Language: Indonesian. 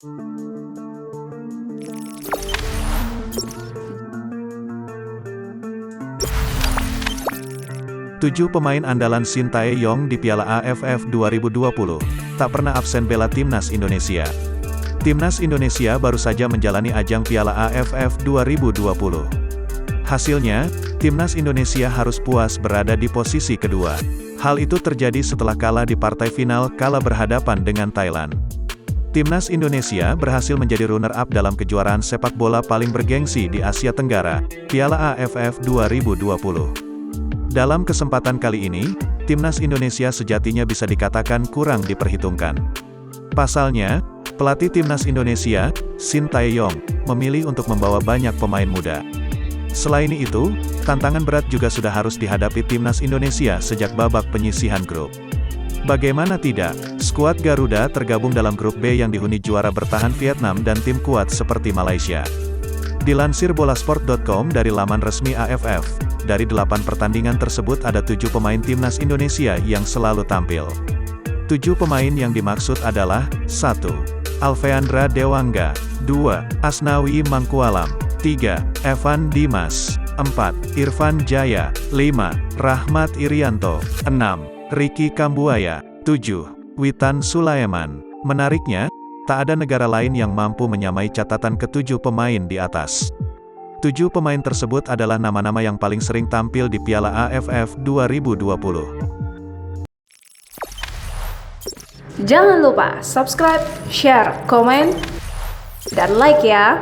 Tujuh pemain andalan Shin Tae-yong di Piala AFF 2020, tak pernah absen bela Timnas Indonesia. Timnas Indonesia baru saja menjalani ajang Piala AFF 2020. Hasilnya, Timnas Indonesia harus puas berada di posisi kedua. Hal itu terjadi setelah kalah di partai final kala berhadapan dengan Thailand. Timnas Indonesia berhasil menjadi runner-up dalam kejuaraan sepak bola paling bergengsi di Asia Tenggara, Piala AFF 2020. Dalam kesempatan kali ini, Timnas Indonesia sejatinya bisa dikatakan kurang diperhitungkan. Pasalnya, pelatih Timnas Indonesia, Shin Tae-yong, memilih untuk membawa banyak pemain muda. Selain itu, tantangan berat juga sudah harus dihadapi Timnas Indonesia sejak babak penyisihan grup. Bagaimana tidak, skuad Garuda tergabung dalam grup B yang dihuni juara bertahan Vietnam dan tim kuat seperti Malaysia. Dilansir bolasport.com dari laman resmi AFF, dari 8 pertandingan tersebut ada 7 pemain Timnas Indonesia yang selalu tampil. 7 pemain yang dimaksud adalah 1. Alfeandra Dewangga, 2. Asnawi Mangkualam, 3. Evan Dimas, 4. Irfan Jaya, 5. Rahmat Irianto, 6. Ricky Kambuaya, 7. Witan Sulaiman. Menariknya, tak ada negara lain yang mampu menyamai catatan ke-7 pemain di atas. 7 pemain tersebut adalah nama-nama yang paling sering tampil di Piala AFF 2020. Jangan lupa subscribe, share, komen, dan like ya!